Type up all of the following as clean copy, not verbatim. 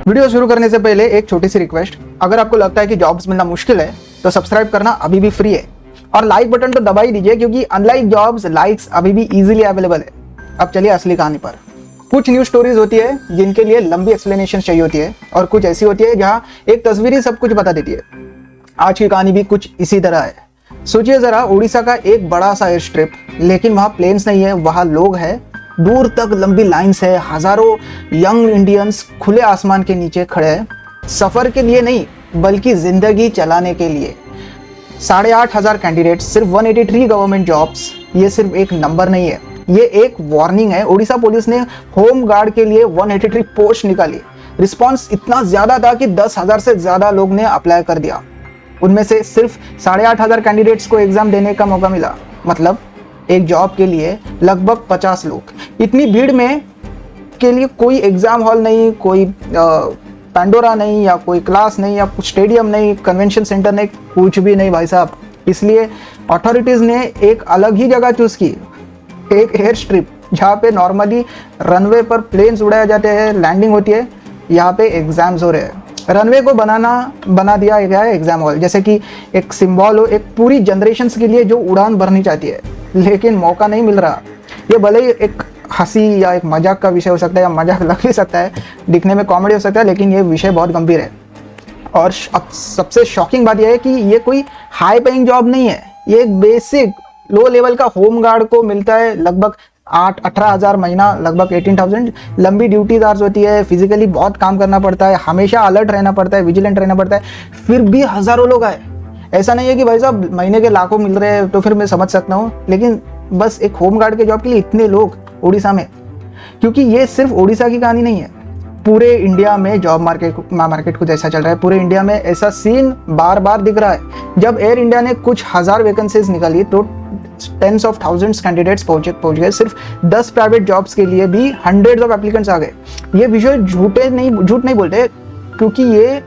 Video शुरू करने से पहले एक छोटी सी रिक्वेस्ट, अगर आपको लगता है कि जॉब्स मिलना मुश्किल है तो सब्सक्राइब करना अभी भी फ्री है और लाइक बटन तो दबा ही दीजिए, क्योंकि अनलाइक जॉब्स लाइक्स अभी भी इजीली अवेलेबल है। अब चलिए असली कहानी पर। कुछ न्यूज स्टोरीज होती है जिनके लिए लंबी एक्सप्लेनेशन चाहिए होती है और कुछ ऐसी होती है जहां एक तस्वीर ही सब कुछ बता देती है। आज की कहानी भी कुछ इसी तरह है। सोचिए जरा, उड़ीसा का एक बड़ा सा एयर स्ट्रिप, लेकिन वहाँ प्लेन्स नहीं है, वहाँ लोग हैं, दूर तक लंबी लाइंस है, हजारों यंग इंडियंस खुले आसमान के नीचे खड़े हैं, सफर के लिए नहीं बल्कि जिंदगी चलाने के लिए। 8,500 कैंडिडेट, सिर्फ 183 गवर्नमेंट जॉब्स। ये सिर्फ एक नंबर नहीं है, ये एक वार्निंग है। उड़ीसा पुलिस ने होम गार्ड के लिए 183 पोस्ट निकाली। रिस्पॉन्स इतना ज्यादा था कि 10,000 से ज्यादा लोग ने अप्लाई कर दिया। उनमें से सिर्फ 8,500 कैंडिडेट्स को एग्जाम देने का मौका मिला, मतलब एक जॉब के लिए लगभग 50 लोग। इतनी भीड़ में के लिए कोई एग्जाम हॉल नहीं, कोई पैंडोरा नहीं, या कोई क्लास नहीं, या कुछ स्टेडियम नहीं, कन्वेंशन सेंटर नहीं, कुछ भी नहीं भाई साहब। इसलिए अथॉरिटीज़ ने एक अलग ही जगह चूज़ की, एक एयर स्ट्रिप जहाँ पे नॉर्मली रनवे पर प्लेन्स उड़ाए जाते हैं, लैंडिंग होती है, यहाँ पे एग्जाम्स हो रहे हैं। रनवे को बना दिया गया है एग्जाम हॉल, जैसे कि एक सिंबल हो एक पूरी जनरेशंस के लिए जो उड़ान भरनी चाहती है, लेकिन मौका नहीं मिल रहा। ये भले ही एक हंसी या एक मजाक का विषय हो सकता है, या मजाक लग भी सकता है, दिखने में कॉमेडी हो सकता है, लेकिन ये विषय बहुत गंभीर है। और अब सबसे शॉकिंग बात यह है कि ये कोई हाई पेइंग जॉब नहीं है, ये एक बेसिक लो लेवल का होम गार्ड को मिलता है लगभग 18,000 महीना, लगभग 18,000। लंबी ड्यूटीज आवर्स होती है, फिजिकली बहुत काम करना पड़ता है, हमेशा अलर्ट रहना पड़ता है, विजिलेंट रहना पड़ता है, फिर भी हज़ारों लोग आए। ऐसा नहीं है कि भाई साहब महीने के लाखों मिल रहे हैं तो फिर मैं समझ सकता हूँ, लेकिन बस एक होम गार्ड के जॉब के लिए इतने लोग उड़ीसा में। क्योंकि ये सिर्फ उड़ीसा की कहानी नहीं है, पूरे इंडिया में जॉब मार्केट कुछ ऐसा चल रहा है। पूरे इंडिया में ऐसा सीन बार बार दिख रहा है। जब एयर इंडिया ने कुछ हज़ार वैकेंसीज निकाली तो टेंस ऑफ थाउजेंड्स कैंडिडेट्स पहुंच गए। सिर्फ 10 प्राइवेट जॉब्स के लिए भी हंड्रेड्स ऑफ एप्लीकेंट्स आ गए। ये विषय झूठ नहीं बोलते, क्योंकि ये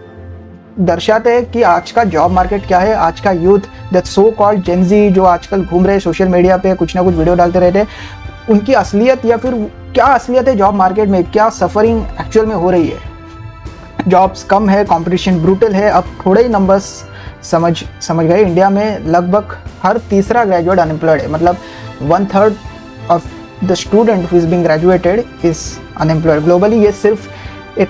दर्शाते हैं कि आज का जॉब मार्केट क्या है। आज का youth, that so called Gen ज़ी, जो आजकल घूम रहे सोशल मीडिया पे कुछ ना कुछ वीडियो डालते रहते हैं, उनकी असलियत या फिर क्या असलियत है जॉब मार्केट में, क्या सफरिंग एक्चुअल में हो रही है। जॉब्स कम है, कंपटीशन ब्रूटल है। अब थोड़े ही नंबर्स समझ गए। इंडिया में लगभग हर तीसरा ग्रेजुएट अनएम्प्लॉयड है, मतलब 1/3 of the student who is being graduated is unemployed. Globally ये सिर्फ एक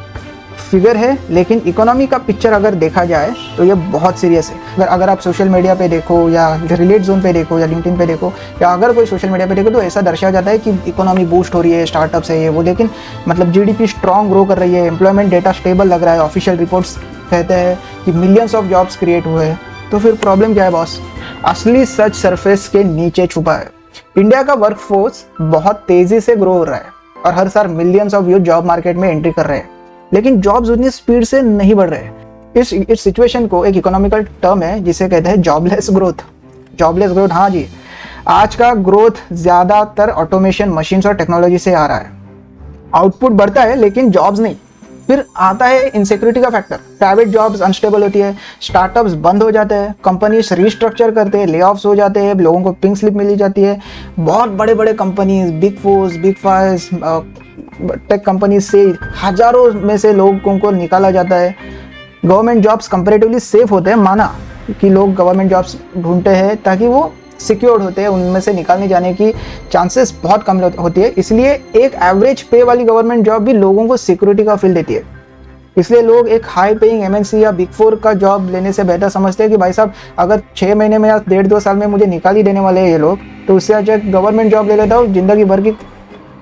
फिगर है, लेकिन इकोनॉमी का पिक्चर अगर देखा जाए तो ये बहुत सीरियस है। अगर आप सोशल मीडिया पे देखो, या रिलेट जोन पे देखो, या लिंक्डइन पे देखो, या अगर कोई सोशल मीडिया पे देखो, तो ऐसा दर्शाया जाता है कि इकोनॉमी बूस्ट हो रही है, स्टार्टअप्स है, ये वो, लेकिन मतलब जीडीपी स्ट्रॉन्ग ग्रो कर रही है, एम्प्लॉयमेंट डेटा स्टेबल लग रहा है, ऑफिशियल रिपोर्ट्स कहते हैं कि मिलियंस ऑफ जॉब्स क्रिएट हुए हैं। तो फिर प्रॉब्लम क्या है बॉस? असली सच सरफेस के नीचे छुपा है। इंडिया का वर्कफोर्स बहुत तेजी से ग्रो हो रहा है और हर साल millions of youth job market में एंट्री कर रहे हैं, लेकिन जॉब्स उतनी स्पीड से नहीं बढ़ रहे। इस सिचुएशन को एक इकोनॉमिकल टर्म है जिसे कहते हैं जॉबलेस ग्रोथ। जॉबलेस ग्रोथ, हाँ जी, आज का ग्रोथ ज्यादातर ऑटोमेशन, मशीन्स और टेक्नोलॉजी से आ रहा है। आउटपुट बढ़ता है लेकिन जॉब्स नहीं। फिर आता है इनसिक्योरिटी का फैक्टर। प्राइवेट जॉब्स अनस्टेबल होती है, स्टार्टअप्स बंद हो जाते हैं, कंपनीज रीस्ट्रक्चर करते हैं, ले ऑफ्स हो जाते हैं, लोगों को पिंक स्लिप मिली जाती है। बहुत बड़े बड़े companies, big force, big five, tech companies से हजारों में से लोगों को निकाला जाता है। गवर्नमेंट जॉब्स कंपैरेटिवली सेफ होते हैं, माना कि लोग गवर्नमेंट जॉब्स ढूंढते हैं ताकि वो सिक्योर्ड होते हैं, उनमें से निकालने जाने की चांसेस बहुत कम होती है। इसलिए एक एवरेज पे वाली गवर्नमेंट जॉब भी लोगों को सिक्योरिटी का फील देती है। इसलिए लोग एक हाई पेइंग एमएनसी या बिग फोर का जॉब लेने से बेहतर समझते हैं कि भाई साहब अगर 6 महीने में या 1.5-2 साल में मुझे निकाल ही देने वाले हैं ये लोग, तो उससे अच्छा गवर्नमेंट जॉब ले लेता हूँ, जिंदगी भर की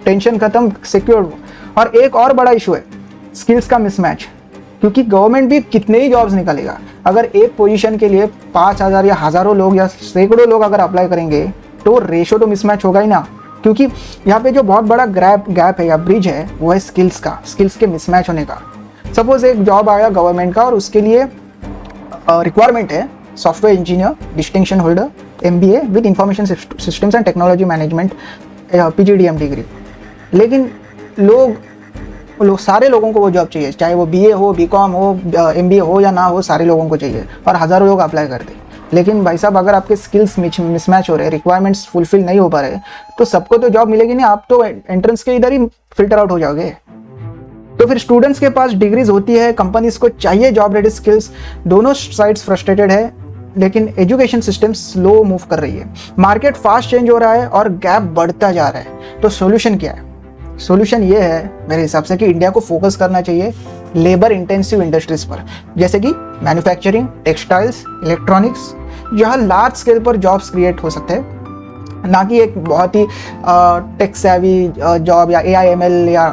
टेंशन खत्म, सिक्योर्ड हूँ। और एक और बड़ा इशू है स्किल्स का मिसमैच, क्योंकि गवर्नमेंट भी कितने ही जॉब्स निकालेगा। अगर एक पोजीशन के लिए 5,000 या हज़ारों लोग या सैकड़ों लोग अगर अप्लाई करेंगे तो रेशो तो मिसमैच होगा ही ना। क्योंकि यहाँ पे जो बहुत बड़ा गैप है या ब्रिज है वो है स्किल्स के मिसमैच होने का। सपोज एक जॉब आया गवर्नमेंट का और उसके लिए रिक्वायरमेंट है software engineer, distinction holder, MBA with information systems and technology management, PGDM degree. लेकिन सारे लोगों को वो जॉब चाहिए, चाहे वो BA हो, BCom हो, MBA हो या ना हो, सारे लोगों को चाहिए और हज़ारों लोग अप्लाई करते। लेकिन भाई साहब अगर आपके स्किल्स मिसमैच हो रहे हैं, रिक्वायरमेंट्स फुलफिल नहीं हो पा रहे, तो सबको तो जॉब मिलेगी नहीं, आप तो एंट्रेंस के इधर ही फिल्टर आउट हो जाओगे। तो फिर स्टूडेंट्स के पास डिग्रीज होती है, कंपनीज को चाहिए जॉब रेडी स्किल्स, दोनों साइड्स फ्रस्ट्रेटेड है, लेकिन एजुकेशन सिस्टम स्लो मूव कर रही है, मार्केट फास्ट चेंज हो रहा है और गैप बढ़ता जा रहा है। तो सॉल्यूशन क्या है? सॉल्यूशन ये है मेरे हिसाब से कि इंडिया को फोकस करना चाहिए लेबर इंटेंसिव इंडस्ट्रीज पर, जैसे कि मैन्युफैक्चरिंग, टेक्सटाइल्स, इलेक्ट्रॉनिक्स, जहाँ लार्ज स्केल पर जॉब्स क्रिएट हो सकते हैं, ना कि एक बहुत ही टेक सेवी जॉब या AIML या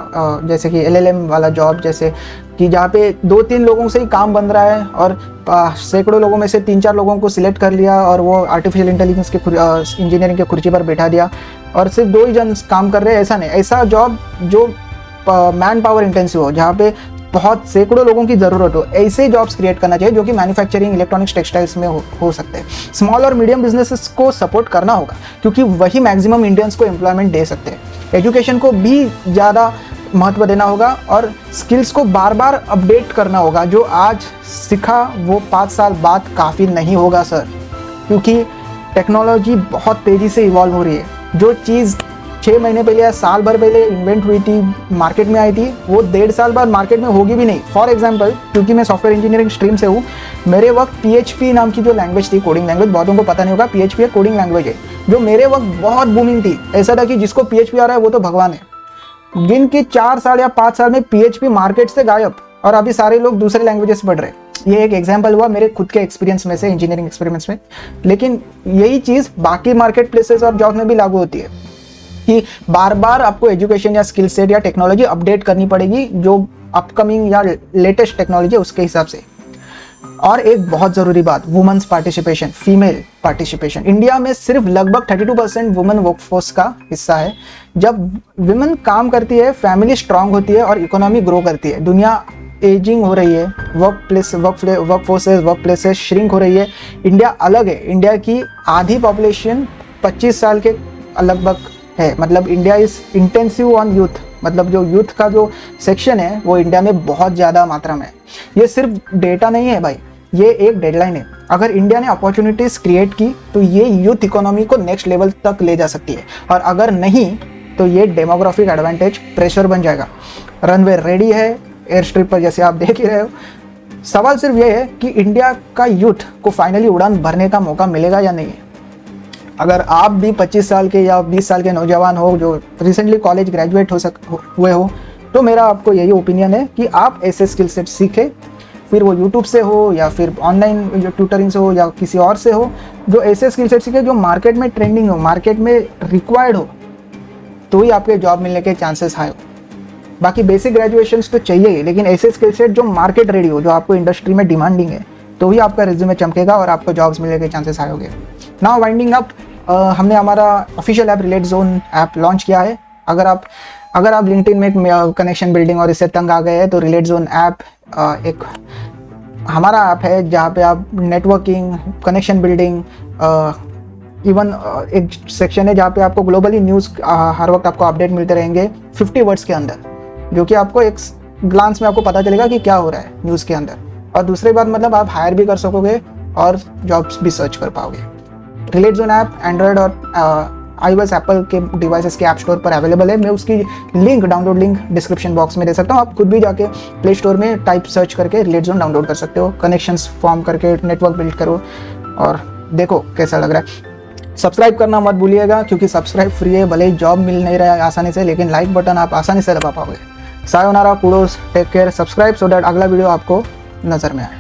जैसे कि LLM वाला जॉब, जैसे कि जहाँ पे 2-3 लोगों से ही काम बन रहा है और सैकड़ों लोगों में से 3-4 लोगों को सिलेक्ट कर लिया और वो आर्टिफिशियल इंटेलिजेंस के इंजीनियरिंग के कुर्सी पर बैठा दिया और सिर्फ 2 ही जन काम कर रहे हैं। ऐसा नहीं, ऐसा जॉब जो मैन पावर इंटेंसिव हो, जहाँ पे बहुत सैकड़ों लोगों की ज़रूरत हो, ऐसे जॉब्स क्रिएट करना चाहिए जो कि मैन्युफैक्चरिंग, इलेक्ट्रॉनिक्स, टेक्सटाइल्स में हो सकते हैं। स्मॉल और मीडियम बिजनेसेस को सपोर्ट करना होगा क्योंकि वही मैक्सिमम इंडियंस को एम्प्लॉयमेंट दे सकते हैं। एजुकेशन को भी ज़्यादा महत्व देना होगा और स्किल्स को बार बार अपडेट करना होगा। जो आज सीखा वो 5 साल बाद काफ़ी नहीं होगा सर, क्योंकि टेक्नोलॉजी बहुत तेज़ी से इवॉल्व हो रही है। जो चीज़ 6 महीने पहले या साल भर पहले इन्वेंट हुई थी, मार्केट में आई थी, वो 1.5 साल बाद मार्केट में होगी भी नहीं। फॉर एग्जांपल, क्योंकि मैं सॉफ्टवेयर इंजीनियरिंग स्ट्रीम से हूँ, मेरे वक्त PHP नाम की जो लैंग्वेज थी, कोडिंग लैंग्वेज, बहुतों को पता नहीं होगा, PHP एक कोडिंग लैंग्वेज है जो मेरे वक्त बहुत बूमिंग थी। ऐसा था कि जिसको PHP आ रहा है वो तो भगवान है। दिन के 4 साल या 5 साल में PHP मार्केट से गायब और अभी सारे लोग दूसरे लैंग्वेजेस पढ़ रहे हैं। ये एक एग्जाम्पल हुआ मेरे खुद के एक्सपीरियंस में से, इंजीनियरिंग एक्सपीरियंस में। लेकिन यही चीज़ बाकी मार्केट प्लेसेस और जॉब में भी लागू होती है कि बार बार आपको एजुकेशन या स्किल सेट या टेक्नोलॉजी अपडेट करनी पड़ेगी जो अपकमिंग या लेटेस्ट टेक्नोलॉजी है उसके हिसाब से। और एक बहुत ज़रूरी बात, women's participation, female participation. India में सिर्फ लगभग 32% वुमेन वर्कफोर्स का हिस्सा है। जब वुमेन काम करती है, फैमिली स्ट्रांग होती है और इकोनॉमी ग्रो करती है। दुनिया एजिंग हो रही है, वर्क प्लेसेस श्रिंक हो रही है। इंडिया अलग है, इंडिया की आधी पॉपुलेशन 25 साल के लगभग है। मतलब India is intensive on youth, मतलब जो यूथ का जो सेक्शन है वो इंडिया में बहुत ज़्यादा मात्रा में है। ये सिर्फ डेटा नहीं है भाई, ये एक डेडलाइन है। अगर इंडिया ने अपॉर्चुनिटीज क्रिएट की तो ये यूथ इकोनॉमी को नेक्स्ट लेवल तक ले जा सकती है, और अगर नहीं तो ये डेमोग्राफिक एडवांटेज प्रेशर बन जाएगा। रनवे रेडी है एयर स्ट्रिप पर, जैसे आप देख ही रहे हो। सवाल सिर्फ ये है कि इंडिया का यूथ को फाइनली उड़ान भरने का मौका मिलेगा या नहीं। अगर आप भी 25 साल के या 20 साल के नौजवान हो जो रिसेंटली कॉलेज ग्रेजुएट हुए हो, तो मेरा आपको यही ओपिनियन है कि आप ऐसे स्किल सेट सीखें, फिर वो यूट्यूब से हो या फिर ऑनलाइन जो ट्यूटरिंग से हो या किसी और से हो, जो ऐसे स्किल सेट सीखे जो मार्केट में ट्रेंडिंग हो, मार्केट में रिक्वायर्ड हो, तो ही आपके जॉब मिलने के चांसेस हाई हो। बाकी बेसिक ग्रेजुएशंस तो चाहिए ही, लेकिन ऐसे स्किल सेट जो मार्केट रेडी हो, जो आपको इंडस्ट्री में डिमांडिंग है, तो ही आपका रिज्यूमे चमकेगा और आपको जॉब्स मिलने के चांसेस हाई होंगे। नाउ वाइंडिंग अप, हमने हमारा official app relate zone app launch किया है। अगर आप लिंक्डइन में कनेक्शन बिल्डिंग और इससे तंग आ गए हैं तो रिलेट जोन ऐप एक हमारा ऐप है जहाँ पे आप नेटवर्किंग, कनेक्शन बिल्डिंग, इवन एक सेक्शन है जहाँ पे आपको ग्लोबली न्यूज़ हर वक्त आपको अपडेट मिलते रहेंगे 50 वर्ड्स के अंदर, जो कि आपको एक ग्लांस में आपको पता चलेगा कि क्या हो रहा है न्यूज़ के अंदर। और दूसरी बात, मतलब आप हायर भी कर सकोगे और जॉब्स भी सर्च कर पाओगे। रिलेट जोन ऐप एंड्रॉयड और iOS एप्पल के डिवाइसेस के ऐप स्टोर पर अवेलेबल है। मैं उसकी डाउनलोड लिंक डिस्क्रिप्शन बॉक्स में दे सकता हूँ। आप खुद भी जाके प्ले स्टोर में टाइप सर्च करके रिलेट जोन डाउनलोड कर सकते हो। कनेक्शंस फॉर्म करके नेटवर्क बिल्ड करो और देखो कैसा लग रहा है। सब्सक्राइब करना मत भूलिएगा, क्योंकि सब्सक्राइब फ्री है। भले ही जॉब मिल नहीं रहा है आसानी से, लेकिन लाइक बटन आप आसानी से दबा पाओगे। Sayonara, kudos, take care, subscribe so that अगला वीडियो आपको नज़र में आए।